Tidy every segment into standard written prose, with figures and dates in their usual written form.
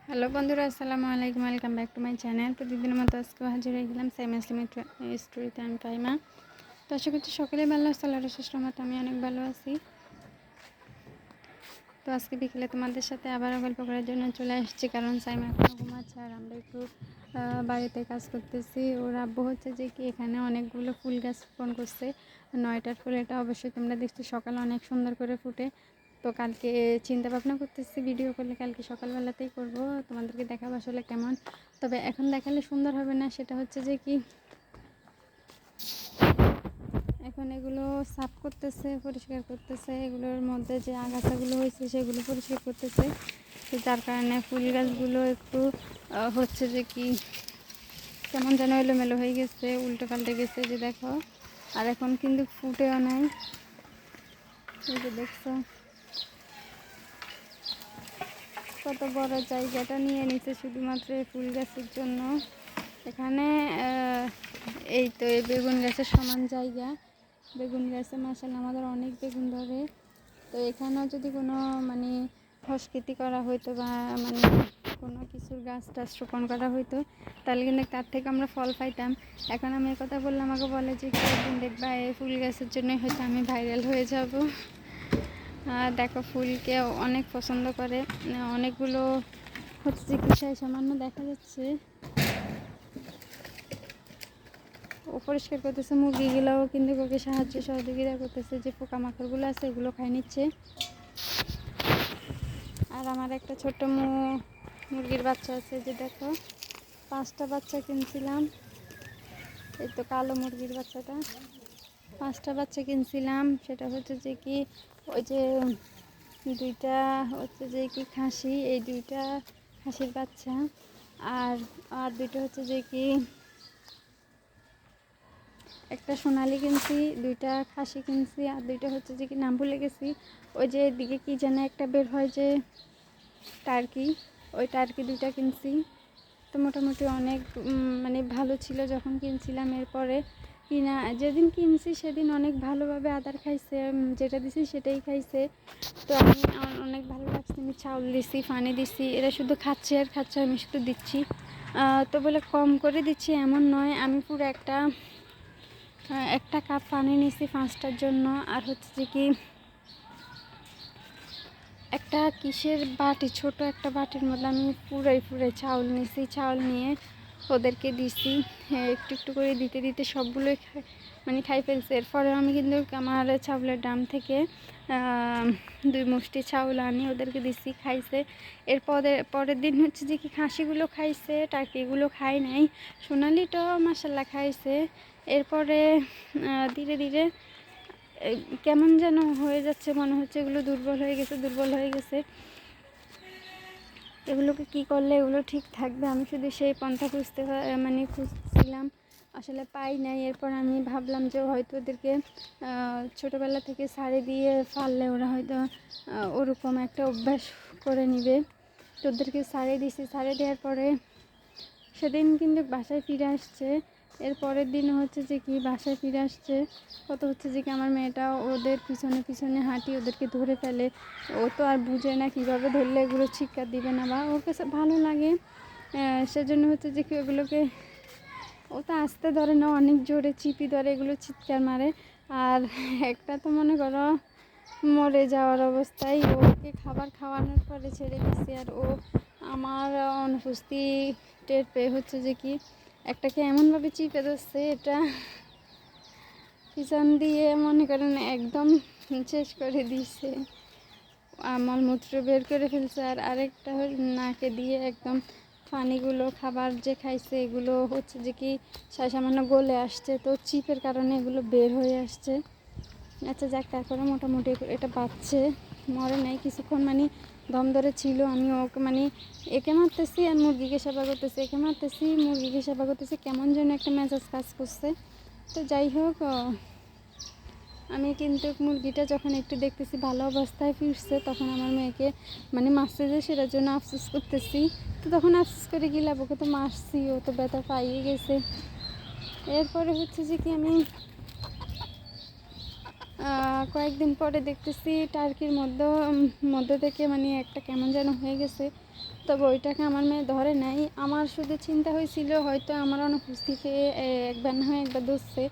Hello বন্ধুরা, আসসালামু আলাইকুম। Welcome back to my channel. প্রতিদিনের মতো আজকেও হাজির হয়ে গেলাম সাইম ইসলামিক স্টোরিতে। আমি পাইমা। তো আশা করছি সকলেই ভালো আছে, আল্লাহর অশেষ রহমতে আমি অনেক ভালো আছি। তো আজকে বিকেলে তোমাদের সাথে আবারও গল্প করার জন্য চলে আসছি, কারণ সাইমা এখনও ঘুমাচ্ছে আর আমরা একটু বাড়িতে কাজ করতেছি। ওর আব্বু হচ্ছে যে কি এখানে অনেকগুলো ফুল গাছ রোপণ করছে। 9টার ফুল, এটা অবশ্যই তোমরা দেখছো সকালে অনেক সুন্দর করে ফুটে। তো কালকে চিন্তা ভাবনা করতেছি ভিডিও করলে কালকে সকালবেলাতেই করব, তোমাদেরকে দেখাবো আসলে কেমন। তবে এখন দেখালে সুন্দর হবে না, সেটা হচ্ছে যে কি এখন এগুলো সাফ করতেছে, পরিষ্কার করতেছে, এগুলোর মধ্যে যে আগাছাগুলো হয়েছে সেগুলো পরিষ্কার করতেছে। তো যার কারণে ফুল গাছগুলো একটু হচ্ছে যে কি কেমন যেন এলোমেলো হয়ে গেছে, উল্টো পাল্টে গেছে, যে দেখো। আর এখন কিন্তু ফুটেও নাই, এই যে দেখছো কত বড় জায়গাটা নিয়ে নিছে শুধুমাত্র এই ফুল গাছের জন্য। এখানে এই তো এই বেগুন গাছের সমান জায়গা। বেগুন গাছে মাশাআল্লাহ আমাদের অনেক বেগুন ধরে। তো এখানেও যদি কোনো মানে সংস্কৃতি করা হইতো বা মানে কোনো কিছুর গাছ টাছ রোপণ করা হইতো, তাহলে কিন্তু তার থেকে আমরা ফল পাইতাম। এখন আমি কথা বললাম, আমাকে বলে যে একদিন দেখবা এই ফুল গাছের জন্যই হয়তো আমি ভাইরাল হয়ে যাব। দেখো ফুলকে অনেক পছন্দ করে, অনেকগুলো হচ্ছে যে কিসায় সামান্য দেখা যাচ্ছে। ও পরিষ্কার করতেছে, মুরগিগুলোও কিন্তু ওকে সাহায্য সহযোগিতা করতেছে, যে পোকামাকড়গুলো আছে এগুলো খাই নিচ্ছে। আর আমার একটা ছোট্ট মুরগির বাচ্চা আছে, যে দেখো 5টা বাচ্চা কিনছিলাম। এই তো কালো মুরগির বাচ্চাটা, 5টা বাচ্চা কিনছিলাম। সেটা হচ্ছে যে কি ওই যে 2টা হচ্ছে যে কি খাসি, এই 2টা খাসির বাচ্চা। আর আর 2টা হচ্ছে যে কি একটা সোনালি কিনছি, 2টা খাসি কিনছি, আর 2টা হচ্ছে যে কি নাম ভুলে গেছি। ওই যে এদিকে কি যেন একটা বের হয় যে টার্কি, ওই টার্কি 2টা কিনছি। তো মোটামুটি অনেক মানে ভালো ছিল যখন কিনছিলাম। এরপরে কিনা যেদিন কিনছি সেদিন অনেক ভালোভাবে আদার খাইছে, যেটা দিছি সেটাই খাইছে। তো আমি আমার অনেক ভালো লাগছে। আমি চাউল দিছি, পানি দিছি, এরা শুধু খাচ্ছে আর খাচ্ছে, আমি শুধু দিচ্ছি। তো বলে কম করে দিচ্ছি এমন নয়, আমি পুরো একটা কাপ পানি নিছি 5টার জন্য। আর হচ্ছে যে কি একটা কিসের বাটি, ছোট একটা বাটির মধ্যে আমি পুরাই চাউল নিছি। চাউল নিয়ে ওদেরকে দিছি, একটু একটু করে দিতে দিতে সবগুলোই মানে খাই ফেলছে। এরপরে আমি কিন্তু আমার চাউলের দাম থেকে 2 মুষ্টি চাউল আনি ওদেরকে দিছি, খাইছে। পরের দিন হচ্ছে যে কি খাসিগুলো খাইছে, টার্কিগুলো খাই নাই, সোনালিটাও মাশাল্লাহ খাইছে। এরপরে ধীরে ধীরে কেমন যেন হয়ে যাচ্ছে, মনে হচ্ছে এগুলো দুর্বল হয়ে গেছে। এগুলোকে কি করলে এগুলো ঠিক থাকবে, আমি শুধু সেই পন্থা খুঁজছিলাম, আসলে পাই নাই। এরপর আমি ভাবলাম যে হয়তো ওদেরকে ছোটোবেলা থেকে ছাড়ে দিয়ে ফাললে ওরা হয়তো ওরকম একটা অভ্যাস করে নিবে। তো ওদেরকে ছাড়ে দিয়েছি, ছাড়ে দেওয়ার পরে সেদিন কিন্তু বাসায় ফিরে আসছে। এর পরের দিন হচ্ছে যে কি বাসায় ফিরে আসছে, কত হচ্ছে যে কি আমার মেয়েটা ওদের পিছনে পিছনে হাঁটি ওদেরকে ধরে ফেলে। ও তো আর বুঝে না কীভাবে ধরলে এগুলো চিৎকার দিবে না, বা ওর কাছে ভালো লাগে। সেজন্য হচ্ছে যে কি ওগুলোকে ও তো আস্তে ধরে না, অনেক জোরে চিপি ধরে, এগুলো চিৎকার মারে। আর একটা তো মনে করো মরে যাওয়ার অবস্থায়, ওকে খাবার খাওয়ানোর পরে ছেড়ে দিচ্ছি। আর ও আমার অনুপস্থিত টের পেয়ে হচ্ছে যে কি একটাকে এমনভাবে চিপে ধরছে, এটা পিছন দিয়ে মনে করেন একদম শেষ করে দিয়েছে, মলমূত্র বের করে ফেলছে। আর আরেকটা নাকে দিয়ে একদম পানিগুলো খাবার যে খাইছে এগুলো হচ্ছে যে কি সামান্য গলে আসছে, তো চিপের কারণে এগুলো বের হয়ে আসছে। আচ্ছা যাক, তারপরে মোটামুটি এটা বাচ্চে, মরে নাই, কিছুক্ষণ মানে দম ধরে ছিল। আমি ওকে মানে একে মারতেছি আর মুরগিকে সেবা করতেছি, একে মারতেছি মুরগিকে সেবা করতেছি, কেমন যেন একটা মেজাজ কাজ করছে। তো যাই হোক, আমি কিন্তু মুরগিটা যখন একটু দেখতেছি ভালো অবস্থায় ফিরছে, তখন আমার মেয়েকে মানে মারছে যে সেটার জন্য আফসোস করতেছি। তো তখন আফসোস করে কি লাভ, ওকে তো মারছি, ও তো ব্যথা পাইয়ে গেছে। এরপরে হচ্ছে যে কি আমি কয়েকদিন পরে দেখতেছি টার্কির মধ্য থেকে মানে একটা কেমন যেন হয়ে গেছে। তবে ওইটাকে আমার মেয়ে ধরে নাই। আমার শুধু চিন্তা হয়েছিল হয়তো আমার অনুপস্থিতিতে একবার না হয় একবার ধরছে,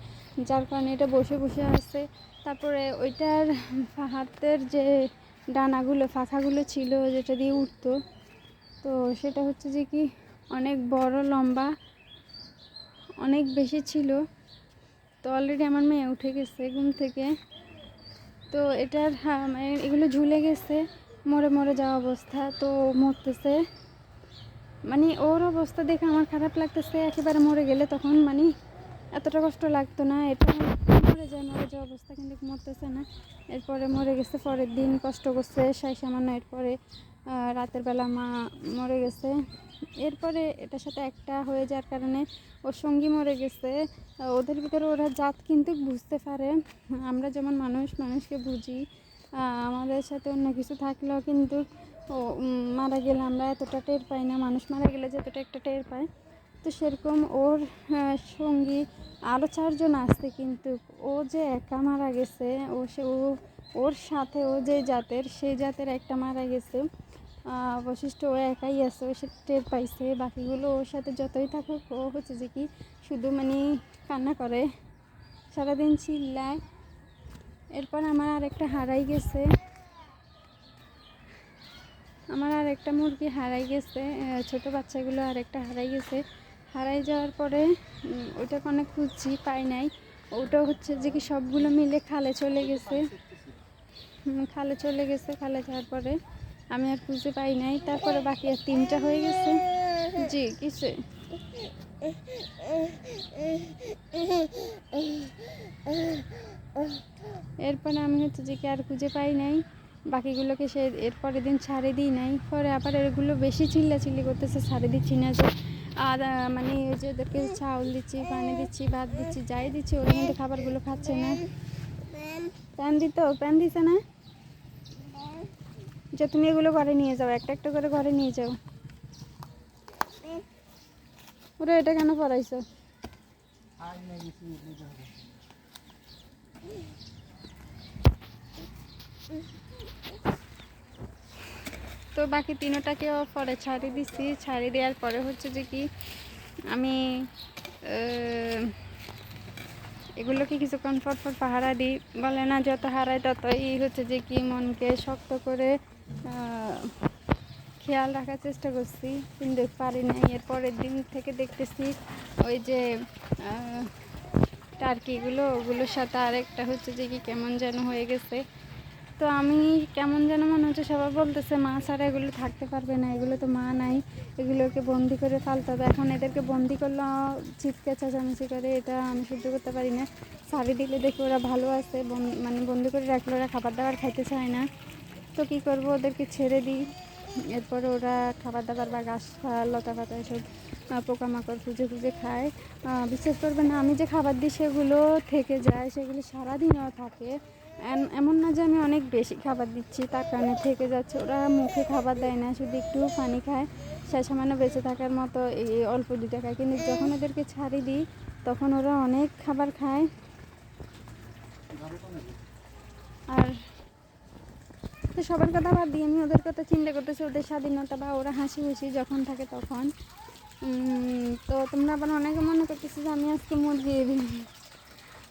যার কারণে এটা বসে বসে আছে। তারপরে ওইটার হাতের যে ডানাগুলো ফাঁকাগুলো ছিল যেটা দিয়ে উঠতো, তো সেটা হচ্ছে যে কি অনেক বড় লম্বা অনেক বেশি ছিল। তো অলরেডি আমার মেয়ে উঠে গেছে ঘুম থেকে। তো এটার মানে এগুলো ঝুলে গেছে, মরে মরে যাওয়া অবস্থা, তো মরতেছে। মানে ওর অবস্থা দেখে আমার খারাপ লাগতেছে। একেবারে মরে গেলে তখন মানে এতটা কষ্ট লাগতো না। এটা মরে যাওয়া অবস্থা, কিন্তু মরতেছে না। এরপরে মরে গেছে, পরের দিন কষ্ট করছে সামান্য। এরপরে রাতের বেলা মা মরে গেছে। এরপরে এটার সাথে একটা হয়ে যাওয়ার কারণে ওর সঙ্গী মরে গেছে। ওদের ভিতরে ওরা জাত কিন্তু বুঝতে পারে। আমরা যেমন মানুষকে বুঝি, আমাদের সাথে অন্য কিছু থাকলেও কিন্তু মারা গেলে আমরা এতটা টের পাই না, মানুষ মারা গেলে যতটা একটা টের পায়। তো সেরকম ওর সঙ্গী আরও 4 জন আসছে, কিন্তু ও যে একা মারা গেছে, ওর সাথে ও যে জাতের সেই জাতের একটা মারা গেছে। অবশিষ্ট ও একাই আছে, ও সে টের পাইছে। বাকিগুলো ওর সাথে যতই থাকুক ও হচ্ছে যে কি শুধু মানে কান্না করে, সারাদিন চিল্লায়। এরপর আমার আরেকটা হারাই গেছে, আমার আর একটা মুরগি হারাই গেছে। ছোট বাচ্চাগুলো আরেকটা হারাই গেছে। হারাই যাওয়ার পরে ওইটাকে অনেক খুঁজছি, পাই নাই। ওটা হচ্ছে যে কি সবগুলো মিলে খালে চলে গেছে। খালে যাওয়ার পরে আমি আর খুঁজে পাই নাই। তারপরে বাকি আর 3টা হয়ে গেছে। জি কিসে এরপরে আমি হচ্ছে যে কি আর খুঁজে পাই নাই। বাকিগুলোকে সে এরপরের দিন ছাড়ে দিই নাই। পরে আবার এগুলো বেশি চিল্লাচিল্লি করতেছে, ছাড়ে দিচ্ছি না যে। আর মানে যে ওদেরকে চাউল দিচ্ছি, পানি দিচ্ছি, ভাত দিচ্ছি, যাই দিচ্ছি, ওরা কিন্তু খাবারগুলো খাচ্ছে না। প্যান দিছে না, যে তুমি এগুলো ঘরে নিয়ে যাও, একটা একটা করে ঘরে নিয়ে যাও। ওরা এটা কেন পড়াইছো? তো বাকি 3টাকেও পরে ছাড়ি দিচ্ছি। ছাড়ি দেওয়ার পরে হচ্ছে যে কি আমি এগুলোকে কিছুক্ষণ পর পাহারা দিই। বলে না যত হারায় ততই হচ্ছে যে কি মনকে শক্ত করে খেয়াল রাখার চেষ্টা করছি, কিন্তু পারি না। এর পরের দিন থেকে দেখতেছি ওই যে টার্কিগুলো, ওগুলোর সাথে আরেকটা হচ্ছে যে কি কেমন যেন হয়ে গেছে। তো আমি কেমন যেন মনে হচ্ছে, সবাই বলতেছে মা ছাড়া এগুলো থাকতে পারবে না, এগুলো তো মা নাই, এগুলোকে বন্দি করে ফালতে হবে। এখন এদেরকে বন্দি করলে চিৎকে চেঁচামেচি করে, এটা আমি সহ্য করতে পারি না। ছাড়ি দিলে দেখি ওরা ভালো আছে, মানে বন্দি করে রাখলে ওরা খাবার দাবার খাইতে চায় না। তো কী করবো, ওদেরকে ছেড়ে দিই। এরপরে ওরা খাবার দাবার বা ঘাস লতা পাতা এসব পোকামাকড় খুঁজে খুঁজে খায়। বিশ্বাস করবেন না, আমি যে খাবার দিই সেগুলো থেকে যায়, সেগুলো সারাদিনও থাকে। এমন না যে আমি অনেক বেশি খাবার দিচ্ছি তার কারণে থেকে যাচ্ছে। ওরা মুখে খাবার দেয় না, শুধু একটু পানি খায়, সে সামান্য বেঁচে থাকার মতো এই অল্প 2টা খায়। কিন্তু যখন ওদেরকে ছাড়ি দিই তখন ওরা অনেক খাবার খায়। আর তো সবার কথা বাদ দিয়ে আমি ওদের কথা চিন্তা করতেছি, ওদের স্বাধীনতা বা ওরা হাসি খুশি যখন থাকে তখন। তো তোমরা আবার অনেকে মনে করতেছি যে আমি আজকে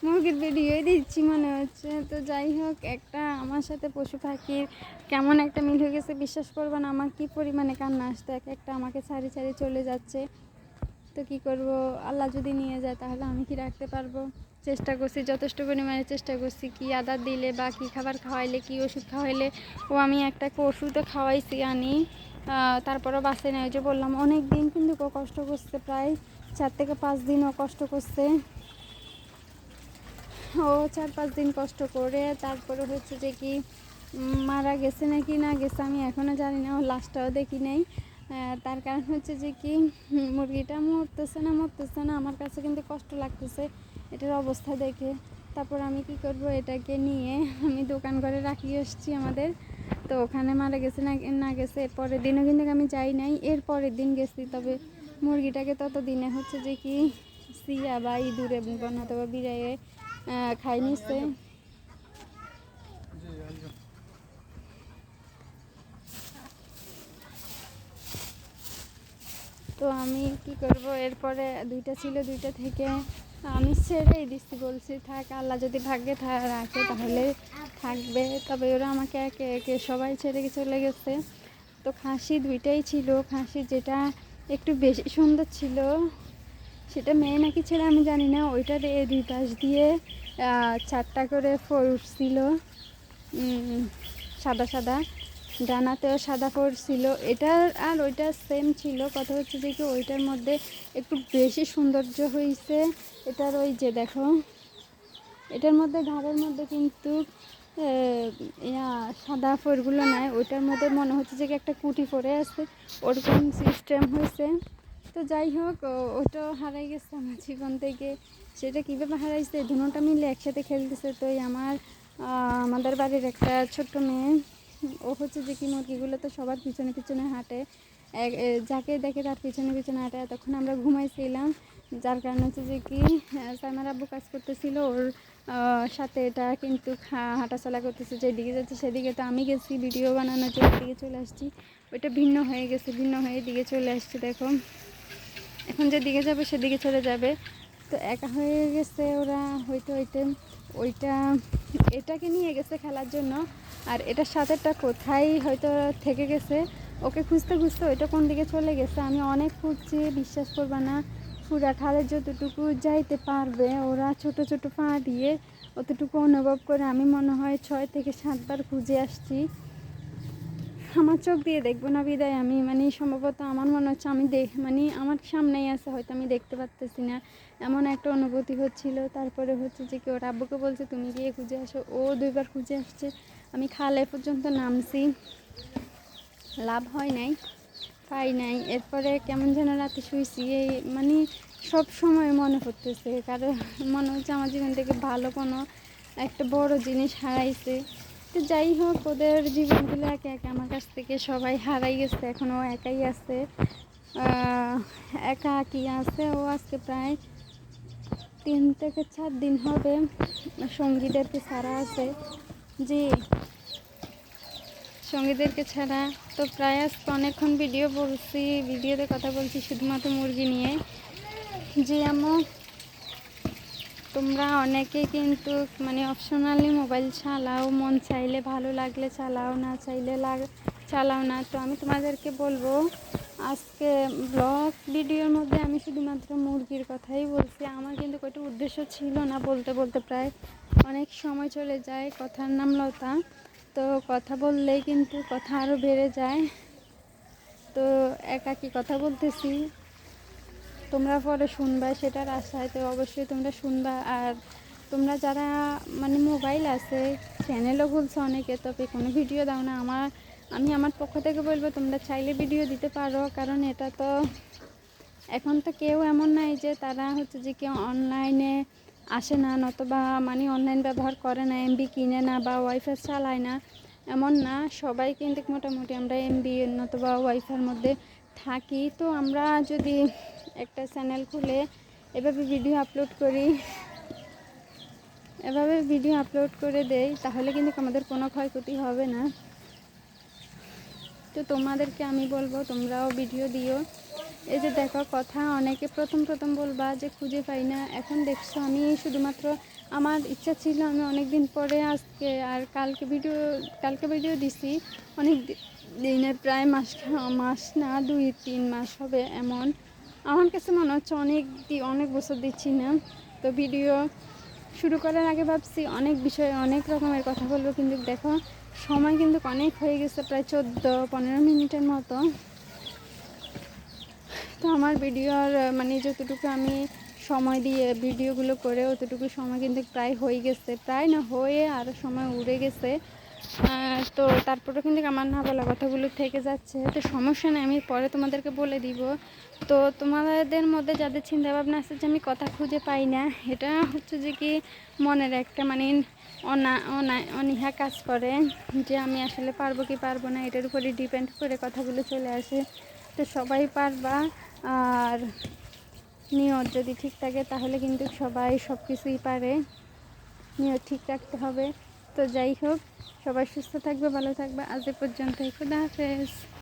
মুরগির ভিডিওই দিচ্ছি মনে হচ্ছে। তো যাই হোক, একটা আমার সাথে পশু পাখির কেমন একটা মিল হয়ে গেছে, বিশ্বাস করবে না আমার কী পরিমাণে কান্না আসতো। একটা আমাকে ছাড়ি চলে যাচ্ছে। তো কী করব, আল্লাহ যদি নিয়ে যায় তাহলে আমি কি রাখতে পারবো? চেষ্টা করছি, যথেষ্ট পরিমাণে চেষ্টা করছি, কি আদার দিলে বা কী খাবার খাওয়াইলে, কি ওষুধ খাওয়াইলে। আমি একটা ওষুধও খাওয়াইছি আনি, তারপরও বাঁচে না। ওই যে বললাম অনেক দিন কিন্তু ও কষ্ট করছে, প্রায় 4 থেকে 5 দিন ও কষ্ট করছে। ও 4-5 দিন কষ্ট করে তারপরে হচ্ছে যে কি মারা গেছে নাকি না গেছে আমি এখনও জানি না, ও লাশটাও দেখি নাই। তার কারণ হচ্ছে যে কি মুরগিটা মরতেছে না, আমার কাছে কিন্তু কষ্ট লাগতেছে এটার অবস্থা দেখে। তারপর আমি কি করব, এটাকে নিয়ে আমি দোকান ঘরে রাখি এসছি আমাদের। তো ওখানে মারা গেছে না গেছে এর পরের দিনও কিন্তু আমি যাই নাই, এর পরের দিন গেছি। তবে মুরগিটাকে তত দিনে হচ্ছে যে কি সিয়া বা ইঁদুরে বনাতে বা বিড়াইয়ে খাই নিচ্ছে। তো আমি কি করব, এরপরে দুইটা ছিল, দুইটা থেকে আমি ছেড়েই দিচ্ছি, বলছি থাক, আল্লাহ যদি ভাগ্যে রাখে তাহলে থাকবে। তবে ওরা আমাকে একে একে সবাই ছেড়ে চলে গেছে। তো খাসি দুইটাই ছিল, খাসি যেটা একটু বেশি সুন্দর ছিল সেটা মেয়ে নাকি ছেলে আমি জানি না, ওইটার দুই পাশ দিয়ে 4টা করে ফোর উঠছিল, সাদা সাদা, ডানাতেও সাদা ফোর ছিল। এটার আর ওইটা সেম ছিল, কথা হচ্ছে যে কি ওইটার মধ্যে একটু বেশি সৌন্দর্য হয়েছে এটার। ওই যে দেখো, এটার মধ্যে ঘাড়ের মধ্যে কিন্তু সাদা ফোরগুলো নাই, ওইটার মধ্যে মনে হচ্ছে যে একটা কুটি পরে আছে, ওরকম সিস্টেম হয়েছে। তো যাই হোক, ওটাও হারাই গেছে আমার জীবন থেকে। সেটা কীভাবে হারাইছে, দুটোটা মিলে একসাথে খেলতেছে। তো আমাদের বাড়ির একটা ছোট্ট মেয়ে, ও হচ্ছে যে কি মুরগিগুলো তো সবার পিছনে পিছনে হাঁটে, যাকে দেখে তার পিছনে পিছনে হাঁটে। তখন আমরা ঘুমাইছিলাম, যার কারণে হচ্ছে যে কি সাইমার আব্বু কাজ করতেছিল, ওর সাথে এটা কিন্তু হাঁটাচলা করতেছে, যেদিকে যাচ্ছে সেদিকে। তো আমি গেছি ভিডিও বানানোর জন্য, দিকে চলে আসছি, ওইটা ভিন্ন হয়ে গেছে, ভিন্ন হয়ে দিকে চলে আসছে। দেখো এখন যেদিকে যাবে সেদিকে চলে যাবে। তো একা হয়ে গেছে ওরা, হইতে হইতে ওইটা এটাকে নিয়ে গেছে খেলার জন্য, আর এটার সাথেটা কোথায় হয়তো থেকে গেছে, ওকে খুঁজতে খুঁজতে ওইটা কোন দিকে চলে গেছে। আমি অনেক খুঁজছি, বিশ্বাস করবা না, পুরা খালের যতটুকু যাইতে পারবে ওরা ছোট ছোট পা দিয়ে অতটুকু অনুভব করে আমি মনে হয় 6 থেকে 7 বার খুঁজে আসছি। আমার চোখ দিয়ে দেখবো না বিদায় আমি সম্ভবত আমার মনে হচ্ছে আমি আমার সামনেই আছে, হয়তো আমি দেখতে পারতেছি না, এমন একটা অনুভূতি হচ্ছিল। তারপরে হচ্ছে যে কি ওর আব্বুকে বলছে তুমি গিয়ে খুঁজে আসো, ও 2বার খুঁজে আসছে। আমি খালে পর্যন্ত নামছি, লাভ হয় নাই, পাই নাই। এরপরে কেমন যেন রাতে শুয়েছি, এই সব সময় মনে পড়তেছে, কারণ মনে হচ্ছে আমার জীবন থেকে ভালো কোনো একটা বড় জিনিস হারাইছে। তো যাই হোক, ওদের জীবনগুলো একে একে আমার কাছ থেকে সবাই হারাই গেছে, এখনও একাই আছে, একা কি আছে। ও আজকে প্রায় 3 থেকে 4 দিন হবে সঙ্গীদেরকে ছাড়া আছে। জি, সঙ্গীদেরকে ছাড়া। তো প্রায় আজকে অনেকক্ষণ ভিডিওতে কথা বলছি শুধুমাত্র মুরগি নিয়ে। জি আম্মু, তোমরা অনেকে কিন্তু অপশনালি মোবাইল চালাও, মন চাইলে ভালো লাগলে চালাও, না চাইলে চালাও না। তো আমি তোমাদেরকে বলবো, আজকে ব্লগ ভিডিওর মধ্যে আমি শুধুমাত্র মুরগির কথাই বলছি। আমার কিন্তু কোনো উদ্দেশ্য ছিল না, বলতে বলতে প্রায় অনেক সময় চলে যায়। কথার নাম লতা, তো কথা বললেই কিন্তু কথা আরও বেড়ে যায়। তো একাকী কথা বলতেছি, তোমরা পরে শুনবা সেটার আশায়। তো অবশ্যই তোমরা শুনবা। আর তোমরা যারা মোবাইল আছে, চ্যানেলও খুলছো অনেকে, তবে কোনো ভিডিও দাও না, আমি আমার পক্ষ থেকে বলবো তোমরা চাইলে ভিডিও দিতে পারো। কারণ এটা তো এখন তো কেউ এমন নাই যে তারা হচ্ছে যে কেউ অনলাইনে আসে না, নতবা অনলাইন ব্যবহার করে না, এমবি কিনে না বা ওয়াইফাই চালায় না, এমন না। সবাই কিন্তু মোটামুটি আমরা এমবি নতবা ওয়াইফাইয়ের মধ্যে থাকি। তো আমরা যদি একটা চ্যানেল খুলে এভাবে ভিডিও আপলোড করে দেই, তাহলে কিন্তু আমাদের কোনো ক্ষয়ক্ষতি হবে না। তো তোমাদেরকে আমি বলবো তোমরাও ভিডিও দিও। এই যে দেখো, কথা অনেকে প্রথম বলবা যে খুঁজে পাই না, এখন দেখছো আমি শুধুমাত্র আমার ইচ্ছা ছিল, আমি অনেক দিন পরে আজকে আর কালকে ভিডিও দিছি, অনেক দিনের প্রায় মাস না 2-3 মাস হবে এমন। আমার কাছে মনে হচ্ছে অনেক বছর দিচ্ছি না। তো ভিডিও শুরু করার আগে ভাবছি অনেক বিষয়ে অনেক রকমের কথা বলবো, কিন্তু দেখো সময় কিন্তু অনেক হয়ে গেছে, প্রায় 14-15 মিনিটের মতো। তো আমার ভিডিওর যতটুকু আমি সময় দিয়ে ভিডিওগুলো করে, অতটুকু সময় কিন্তু প্রায় হয়ে গেছে, প্রায় না হয়ে আরও সময় উড়ে গেছে। তো তারপরে কিন্তু আমার না বলা কথাগুলো থেকে যাচ্ছে, তো সমস্যা নেই, আমি পরে তোমাদেরকে বলে দিব। তো তোমাদের মধ্যে যাদের চিন্তাভাবনা আছে যে আমি কথা খুঁজে পাই না, এটা হচ্ছে যে কি মনের একটা অনীহা কাজ করে, যে আমি আসলে পারবো কি পারবো না, এটার উপরে ডিপেন্ড করে কথাগুলো চলে আসে। তো সবাই পারবা, আর নিয়ত যদি ঠিক থাকে তাহলে কিন্তু সবাই সব কিছুই পারে, নিয়ত ঠিক রাখতে হবে। তো যাই হোক, সবাই সুস্থ থাকবে, ভালো থাকবে। আজ এ পর্যন্তই, খুদা হাফেজ।